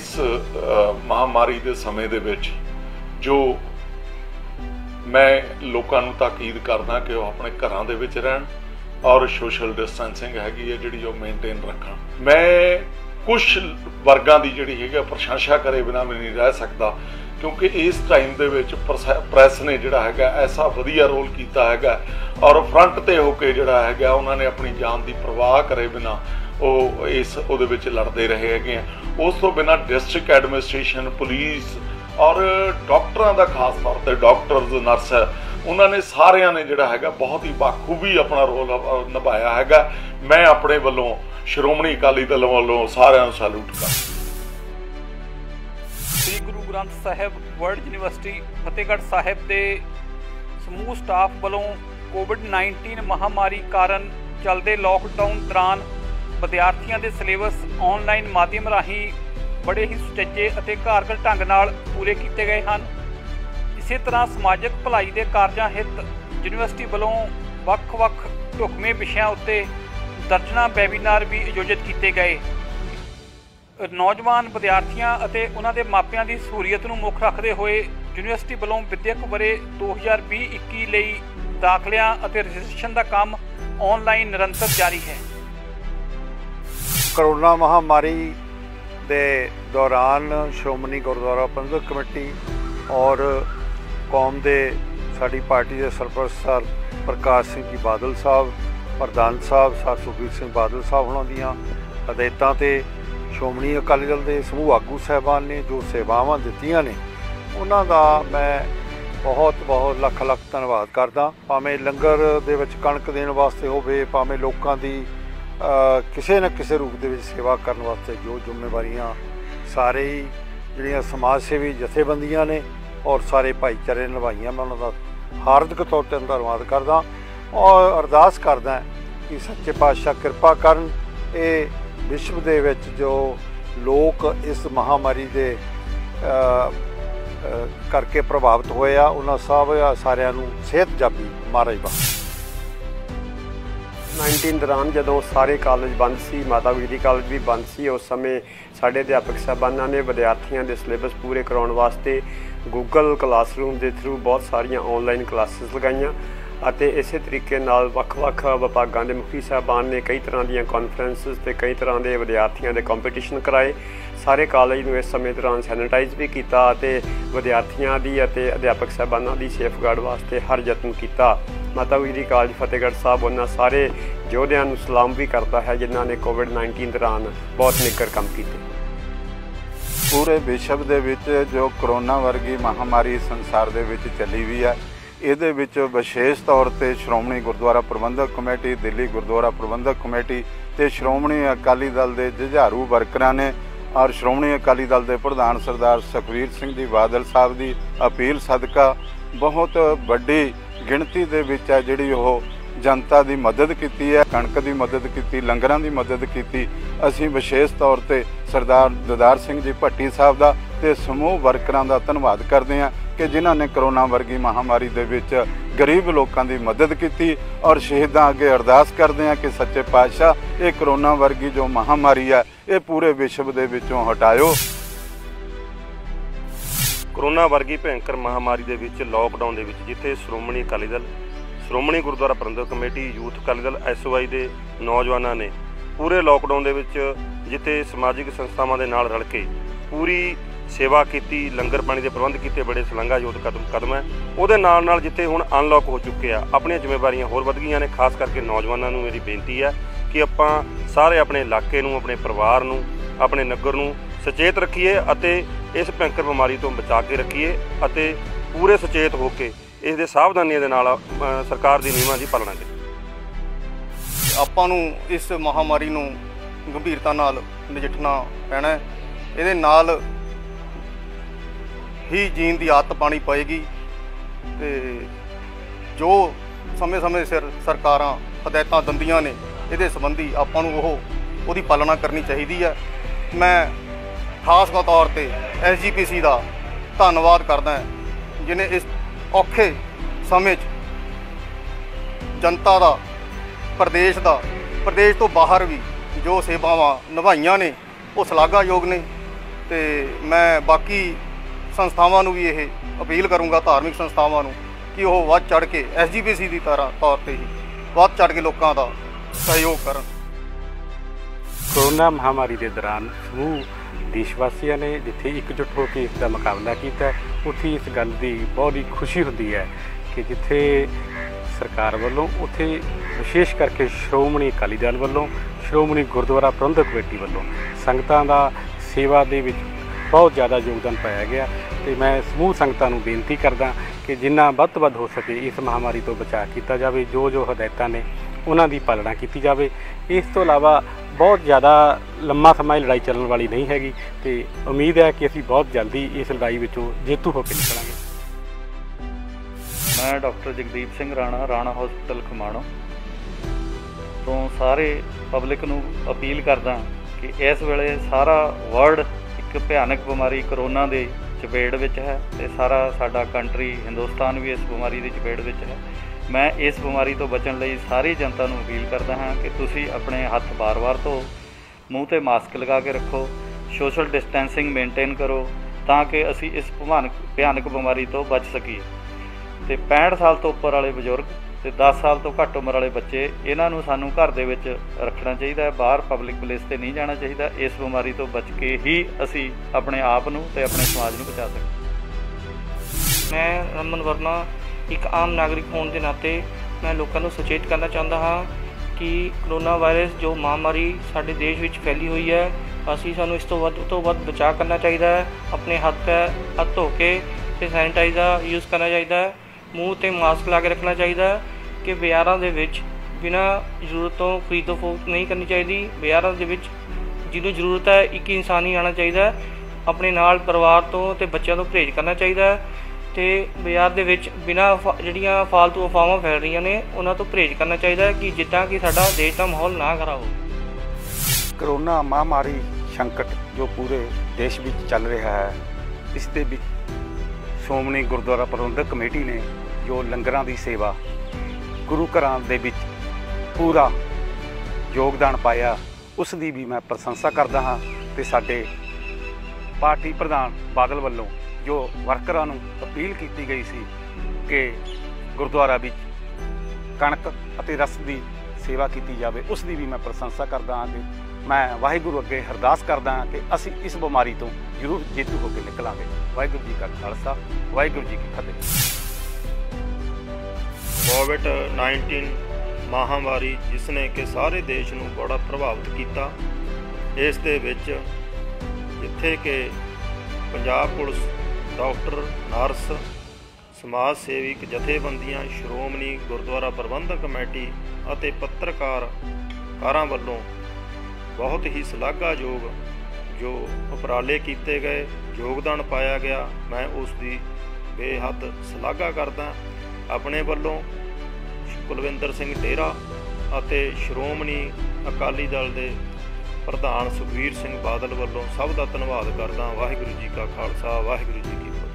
इस महामारी के समय दे विच जो मैं लोगों को ताकीद करदा कि वह अपने घरों दे विच रहन और सोशल डिस्टेंसिंग हैगी है जिहड़ी मेनटेन रखण। मैं कुछ वर्गां दी जिहड़ी है प्रशंसा करे बिना मैं नहीं रह सकता, क्योंकि इस टाइम दे विच प्रैस ने जिहड़ा हैगा ऐसा वधिया रोल कीता हैगा और फ्रंट ते होके जिहड़ा हैगा उन्होंने अपनी जान की परवाह करे बिना वो इस उहदे विच लड़ते रहे हैगे। उस तो बिना डिस्ट्रिक्ट एडमिनिस्ट्रेशन, पुलिस और डॉक्टरों का खास तौर पर डॉक्टर्स, नर्स, उन्होंने सारिਆਂ ने जिहड़ा हैगा बहुत ही बाखूबी अपना रोल निभाया हैगा। मैं अपने वालों श्रोमणी अकाली दल वालों सारिਆਂ ਨੂੰ सैल्यूट कर। श्री गुरु ग्रंथ साहिब वर्ल्ड यूनिवर्सिटी फतेहगढ़ साहिब के समूह स्टाफ वालों कोविड-19 महामारी कारण चलते लॉकडाउन दौरान विद्यार्थियों के सिलेबस ऑनलाइन माध्यम राही बड़े ही सुचੱਜੇ ਅਤੇ कारगर ढंग नाल पूरे किए गए हैं। इस तरह समाजिक भलाई के कारजां हित यूनिवर्सिटी वालों ਵੱਖ-ਵੱਖ ढुकवें विषयों उत्ते दर्जना वैबीनार भी आयोजित किए गए। नौजवान विद्यार्थियों ਅਤੇ उन्हां दे मापिਆਂ की सहूलियत ਨੂੰ मुख रखते हुए यूनिवर्सिटी वालों विद्यक वरे 2020-21 ਲਈ दाखलियां ਅਤੇ रजिस्ट्रेशन का काम ऑनलाइन निरंतर जारी है। कोरोना महामारी के दौरान श्रोमणी गुरुद्वारा प्रबंधक कमेटी और कौम के साड़ी पार्टी के सरपरस्त सर प्रकाश सिंह जी बादल साहब, प्रधान साहब सर सुखबीर सिंह बादल साहब होना दियां हदायतां ते श्रोमणी अकाली दल के समूह आगू साहबान ने जो सेवावां दित्तियां ने उन्हां दा मैं बहुत बहुत लख लख धन्नवाद करदा। भावें लंगर दे विच कणक देण वास्ते होवे, भावें लोकां दी किसी न किसी रूप दे विच सेवा करने वास्ते जो जिम्मेवारियां सारे ही जिहड़ियां समाज सेवी जथेबंदियां ने और सारे भाईचारे निभाइयां, मैं उन्हां दा हार्दिक तौर पर धन्नवाद करदा और अरदास करदा कि सच्चे पातशाह कृपा करन ये विश्व दे विच जो लोग इस महामारी दे करके प्रभावित होए आ उन्हां सब सारिਆਂ ਨੂੰ सेहत जाबी महाराज बख्श। 19 दौरान जदों सारे कॉलेज बंद सी, माता गुजरी कॉलेज भी बंद सी, उस समय साढ़े अध्यापक साहबाना ने विद्यार्थियों के सिलेबस पूरे कराने वास्ते गूगल क्लासरूम के थ्रू बहुत सारिया ऑनलाइन क्लासिस लगाइया। इस तरीके नाल वख-वख विभागों के मुखी साहबान ने कई तरह दी कॉन्फ्रेंसिस ते कई तरह के विद्यार्थियों के कंपीटिशन कराए। सारे कॉलेज में इस समय दौरान सैनिटाइज भी किया, विद्यार्थियों की अध्यापक साहबाना की सेफगार्ड वास्ते हर यत्न किया। माता गुजरी कॉलेज फतेहगढ़ साहब उन्होंने सारे योद्धियों को सलाम भी करता है जिन्होंने कोविड-19 दौरान बहुत निकर काम किए। पूरे विश्व दे विच जो करोना वर्गी महामारी संसार दे विच चली हुई है, ਇਹਦੇ ਵਿੱਚ विशेष तौर पर श्रोमणी गुरुद्वारा प्रबंधक कमेटी, दिल्ली गुरुद्वारा प्रबंधक कमेटी ते श्रोमणी अकाली दल के जुझारू वर्करां ने और श्रोमणी अकाली दल के प्रधान सरदार सुखबीर सिंह जी बादल साहब की अपील सदका बहुत वड्डी गिणती दे विच है जिहड़ी ओह जनता की मदद की है, कणक की मदद की, लंगरां की मदद की। असीं विशेष तौर पर सरदार ददार सिंह जी भट्टी साहब का ते समूह वर्करां का धन्नवाद करते हैं कि जिन्हों ने करोना वर्गी महामारी दे विच गरीब लोगों की मदद की और शहीदां अगे अरदास करते हैं कि सच्चे पातशाह ये करोना वर्गी जो महामारी है ये पूरे विश्व दे विचों हटाओ। करोना वर्गी भयंकर महामारी दे विच लॉकडाउन दे विच जिथे श्रोमणी अकाली दल, श्रोमणी गुरुद्वारा प्रबंधक committee, youth Akali Dal, SOI के नौजवानों ने पूरे लॉकडाउन दे विच जिथे समाजिक संस्थावां दे नाल रल के पूरी सेवा की, लंगर पानी के प्रबंध किए, बड़े शलाघायोग कदम है। उहदे नाल नाल जिथे हुण अनलॉक हो चुके हैं, अपन जिम्मेवारियां होर वध गईयां ने। खास करके नौजवानों को मेरी बेनती है कि आपां सारे अपने इलाके नूं, अपने परिवार नूं, अपने नगर नूं सचेत रखीए अते इस भयंकर बीमारी तो बचा के रखीए अते पूरे सचेत होकर इस दे सावधानियां दे नाल सरकार दी नियमां दी पालना करिए। आपां नूं इस महामारी नूं गंभीरता नाल नजिठना पैना है। इहदे नाल ही जीन की आदत पानी पएगी ते जो समय समय सिर सरकारां हदायतां दिंदियां ने इहदे संबंधी आपां नूं ओहदी पालना करनी चाहिदी है। मैं खास तौर पर SGPC का धन्नवाद करदा जिन्हें इस औखे समय जनता का प्रदेश तो बाहर भी जो सेवावां निभाइयां ने वो शलाघायोग ने। ਤੇ ਮੈਂ ਬਾਕੀ ਸੰਸਥਾਵਾਂ ਨੂੰ ਵੀ ਇਹ ਅਪੀਲ ਕਰੂੰਗਾ, ਧਾਰਮਿਕ ਸੰਸਥਾਵਾਂ ਨੂੰ, ਕਿ ਉਹ ਵੱਧ ਚੜ੍ਹ ਕੇ SGPC ਦੀ ਤਰ੍ਹਾਂ ਤੌਰ ਤੇ ਹੀ ਵੱਧ ਚੜ੍ਹ ਕੇ ਲੋਕਾਂ ਦਾ ਸਹਿਯੋਗ ਕਰਨ। ਕੋਰੋਨਾ ਮਹਾਮਾਰੀ ਦੇ ਦੌਰਾਨ ਸਮੂਹ ਦੇਸ਼ ਵਾਸੀਆਂ ਨੇ ਜਿੱਥੇ ਇਕਜੁੱਟ ਹੋ ਕੇ ਇਸ ਦਾ ਮੁਕਾਬਲਾ ਕੀਤਾ, ਉੱਥੇ ਇਸ ਗੱਲ ਦੀ ਬਹੁਤ ਹੀ ਖੁਸ਼ੀ ਹੁੰਦੀ ਹੈ ਕਿ ਜਿੱਥੇ ਸਰਕਾਰ ਵੱਲੋਂ, ਉੱਥੇ ਵਿਸ਼ੇਸ਼ ਕਰਕੇ ਸ਼੍ਰੋਮਣੀ ਅਕਾਲੀ ਦਲ ਵੱਲੋਂ, ਸ਼੍ਰੋਮਣੀ ਗੁਰਦੁਆਰਾ ਪ੍ਰਬੰਧਕ ਕਮੇਟੀ ਵੱਲੋਂ ਸੰਗਤਾਂ ਦਾ ਸੇਵਾ ਦੇ ਵਿੱਚ ਬਹੁਤ ਜ਼ਿਆਦਾ ਯੋਗਦਾਨ ਪਾਇਆ ਗਿਆ। ਤੇ ਮੈਂ ਸਮੂਹ ਸੰਗਤਾਂ ਨੂੰ ਬੇਨਤੀ ਕਰਦਾ ਕਿ ਜਿੰਨਾ ਵੱਧ ਤੋਂ ਵੱਧ ਹੋ ਸਕੇ ਇਸ ਮਹਾਮਾਰੀ ਤੋਂ ਬਚਾਅ ਕੀਤਾ ਜਾਵੇ, ਜੋ ਹਦਾਇਤਾਂ ਨੇ ਉਹਨਾਂ ਦੀ ਪਾਲਣਾ ਕੀਤੀ ਜਾਵੇ। ਇਸ ਤੋਂ ਇਲਾਵਾ ਬਹੁਤ ਜ਼ਿਆਦਾ ਲੰਮਾ ਸਮਾਂ ਇਹ ਲੜਾਈ ਚੱਲਣ ਵਾਲੀ ਨਹੀਂ ਹੈਗੀ ਤੇ ਉਮੀਦ ਹੈ ਕਿ ਅਸੀਂ ਬਹੁਤ ਜਲਦੀ ਇਸ ਲੜਾਈ ਵਿੱਚੋਂ ਜੇਤੂ ਹੋ ਕੇ ਨਿਕਲਾਂਗੇ। ਮੈਂ ਡਾਕਟਰ ਜਗਦੀਪ ਸਿੰਘ ਰਾਣਾ, ਰਾਣਾ ਹਸਪਤਾਲ ਖਮਾਣੋ ਤੋਂ ਸਾਰੇ ਪਬਲਿਕ ਨੂੰ ਅਪੀਲ ਕਰਦਾ ਕਿ ਇਸ ਵੇਲੇ ਸਾਰਾ ਵਰਲਡ ਇੱਕ ਭਿਆਨਕ ਬਿਮਾਰੀ ਕਰੋਨਾ ਦੇ ਚਪੇੜ ਵਿੱਚ ਹੈ ਤੇ ਸਾਰਾ ਸਾਡਾ ਕੰਟਰੀ ਹਿੰਦੁਸਤਾਨ ਵੀ ਇਸ ਬਿਮਾਰੀ ਦੀ ਚਪੇੜ ਵਿੱਚ ਹੈ। ਮੈਂ ਇਸ ਬਿਮਾਰੀ ਤੋਂ ਬਚਣ ਲਈ ਸਾਰੀ ਜਨਤਾ ਨੂੰ ਅਪੀਲ ਕਰਦਾ ਹਾਂ ਕਿ ਤੁਸੀਂ ਆਪਣੇ ਹੱਥ ਵਾਰ-ਵਾਰ ਧੋ, ਮੂੰਹ 'ਤੇ ਮਾਸਕ ਲਗਾ ਕੇ ਰੱਖੋ, ਸੋਸ਼ਲ ਡਿਸਟੈਂਸਿੰਗ ਮੇਨਟੇਨ ਕਰੋ ਤਾਂ ਕਿ ਅਸੀਂ ਇਸ ਭਿਆਨਕ ਬਿਮਾਰੀ ਤੋਂ ਬਚ ਸਕੀਏ। ਤੇ 65 ਸਾਲ ਤੋਂ ਉੱਪਰ ਵਾਲੇ ਬਜ਼ੁਰਗ ਤੇ 10 ਸਾਲ ਤੋਂ ਘੱਟ ਉਮਰ ਵਾਲੇ ਬੱਚੇ, ਇਹਨਾਂ ਨੂੰ ਸਾਨੂੰ ਘਰ ਦੇ ਵਿੱਚ ਰੱਖਣਾ ਚਾਹੀਦਾ ਹੈ, ਬਾਹਰ ਪਬਲਿਕ ਪਲੇਸ 'ਤੇ ਨਹੀਂ ਜਾਣਾ ਚਾਹੀਦਾ। ਇਸ ਬਿਮਾਰੀ ਤੋਂ ਬਚ ਕੇ ਹੀ ਅਸੀਂ ਆਪਣੇ ਆਪ ਨੂੰ ਤੇ ਆਪਣੇ ਸਮਾਜ ਨੂੰ ਬਚਾ ਸਕਦੇ। ਮੈਂ ਰਮਨ ਵਰਮਾ ਇੱਕ ਆਮ ਨਾਗਰਿਕ ਹੋਣ ਦੇ ਨਾਤੇ ਮੈਂ ਲੋਕਾਂ ਨੂੰ ਸੁਚੇਤ ਕਰਨਾ ਚਾਹੁੰਦਾ ਹਾਂ ਕਿ ਕਰੋਨਾ ਵਾਇਰਸ ਜੋ ਮਹਾਮਾਰੀ ਸਾਡੇ ਦੇਸ਼ ਵਿੱਚ ਫੈਲੀ ਹੋਈ ਹੈ, ਸਾਨੂੰ ਇਸ ਤੋਂ ਵੱਧ ਬਚਾਅ ਕਰਨਾ ਚਾਹੀਦਾ ਹੈ। ਆਪਣੇ ਹੱਥ ਧੋ ਕੇ ਅਤੇ ਸੈਨੀਟਾਈਜ਼ਰ ਯੂਜ਼ ਕਰਨਾ ਚਾਹੀਦਾ ਹੈ, ਮੂੰਹ 'ਤੇ ਮਾਸਕ ਲਾ ਕੇ ਰੱਖਣਾ ਚਾਹੀਦਾ ਹੈ ਕਿ ਬਾਜ਼ਾਰਾਂ ਦੇ ਵਿੱਚ ਬਿਨਾਂ ਜ਼ਰੂਰਤ ਤੋਂ ਖਰੀਦੋ ਫਰੋਖਤ ਨਹੀਂ ਕਰਨੀ ਚਾਹੀਦੀ। ਬਾਜ਼ਾਰਾਂ ਦੇ ਵਿੱਚ ਜਿਹਨੂੰ ਜ਼ਰੂਰਤ ਹੈ ਇੱਕ ਇਨਸਾਨ ਹੀ ਆਉਣਾ ਚਾਹੀਦਾ ਹੈ। ਆਪਣੇ ਨਾਲ ਪਰਿਵਾਰ ਤੋਂ ਅਤੇ ਬੱਚਿਆਂ ਤੋਂ ਪਰਹੇਜ਼ ਕਰਨਾ ਚਾਹੀਦਾ ਹੈ ਅਤੇ ਬਾਜ਼ਾਰ ਦੇ ਵਿੱਚ ਬਿਨਾਂ ਜਿਹੜੀਆਂ ਫਾਲਤੂ ਅਫਵਾਹਾਂ ਫੈਲ ਰਹੀਆਂ ਨੇ ਉਹਨਾਂ ਤੋਂ ਪਰਹੇਜ਼ ਕਰਨਾ ਚਾਹੀਦਾ ਹੈ ਕਿ ਜਿੱਦਾਂ ਕਿ ਸਾਡਾ ਦੇਸ਼ ਦਾ ਮਾਹੌਲ ਨਾ ਖਰਾਬ ਹੋਵੇ। ਕਰੋਨਾ ਮਹਾਮਾਰੀ ਸੰਕਟ ਜੋ ਪੂਰੇ ਦੇਸ਼ ਵਿੱਚ ਚੱਲ ਰਿਹਾ ਹੈ, ਇਸ ਦੇ ਵਿੱਚ ਸ਼੍ਰੋਮਣੀ ਗੁਰਦੁਆਰਾ ਪ੍ਰਬੰਧਕ ਕਮੇਟੀ ਨੇ ਜੋ ਲੰਗਰਾਂ ਦੀ ਸੇਵਾ, ਗੁਰੂ ਘਰਾਂ ਦੇ ਵਿੱਚ ਪੂਰਾ ਯੋਗਦਾਨ ਪਾਇਆ, ਉਸ ਦੀ ਵੀ ਮੈਂ ਪ੍ਰਸ਼ੰਸਾ ਕਰਦਾ ਹਾਂ। ਅਤੇ ਸਾਡੇ ਪਾਰਟੀ ਪ੍ਰਧਾਨ ਬਾਦਲ ਵੱਲੋਂ ਜੋ ਵਰਕਰਾਂ ਨੂੰ ਅਪੀਲ ਕੀਤੀ ਗਈ ਸੀ ਕਿ ਗੁਰਦੁਆਰਾ ਵਿੱਚ ਕਣਕ ਅਤੇ ਰਸ ਦੀ ਸੇਵਾ ਕੀਤੀ ਜਾਵੇ, ਉਸ ਦੀ ਵੀ ਮੈਂ ਪ੍ਰਸ਼ੰਸਾ ਕਰਦਾ ਹਾਂ। ਕਿ ਮੈਂ ਵਾਹਿਗੁਰੂ ਅੱਗੇ ਅਰਦਾਸ ਕਰਦਾ ਹਾਂ ਕਿ ਅਸੀਂ ਇਸ ਬਿਮਾਰੀ ਤੋਂ ਜ਼ਰੂਰ ਜੇਤੂ ਹੋ ਕੇ ਨਿਕਲਾਂਗੇ। ਵਾਹਿਗੁਰੂ ਜੀ ਕਾ ਖਾਲਸਾ, ਵਾਹਿਗੁਰੂ ਜੀ ਕੀ ਫਤਿਹ। ਕੋਵਿਡ-19 ਮਹਾਮਾਰੀ ਜਿਸ ਨੇ ਕਿ ਸਾਰੇ ਦੇਸ਼ ਨੂੰ ਬੜਾ ਪ੍ਰਭਾਵਿਤ ਕੀਤਾ, ਇਸ ਦੇ ਵਿੱਚ ਜਿੱਥੇ ਕਿ ਪੰਜਾਬ ਪੁਲਿਸ, ਡਾਕਟਰ, ਨਰਸ, ਸਮਾਜ ਸੇਵਕ ਜਥੇਬੰਦੀਆਂ, ਸ਼੍ਰੋਮਣੀ ਗੁਰਦੁਆਰਾ ਪ੍ਰਬੰਧਕ ਕਮੇਟੀ ਅਤੇ ਪੱਤਰਕਾਰਾਂ ਵੱਲੋਂ ਬਹੁਤ ਹੀ ਸ਼ਲਾਘਾਯੋਗ ਜੋ ਉਪਰਾਲੇ ਕੀਤੇ ਗਏ, ਯੋਗਦਾਨ ਪਾਇਆ ਗਿਆ, ਮੈਂ ਉਸ ਦੀ ਬੇਹੱਦ ਸ਼ਲਾਘਾ ਕਰਦਾ। ਆਪਣੇ ਵੱਲੋਂ ਕੁਲਵਿੰਦਰ ਸਿੰਘ ਡੇਰਾ ਅਤੇ ਸ਼੍ਰੋਮਣੀ ਅਕਾਲੀ ਦਲ ਦੇ ਪ੍ਰਧਾਨ ਸੁਖਬੀਰ ਸਿੰਘ ਬਾਦਲ ਵੱਲੋਂ ਸਭ ਦਾ ਧੰਨਵਾਦ ਕਰਦਾ। ਵਾਹਿਗੁਰੂ ਜੀ ਕਾ ਖਾਲਸਾ, ਵਾਹਿਗੁਰੂ ਜੀ ਕੀ ਫਤਿਹ।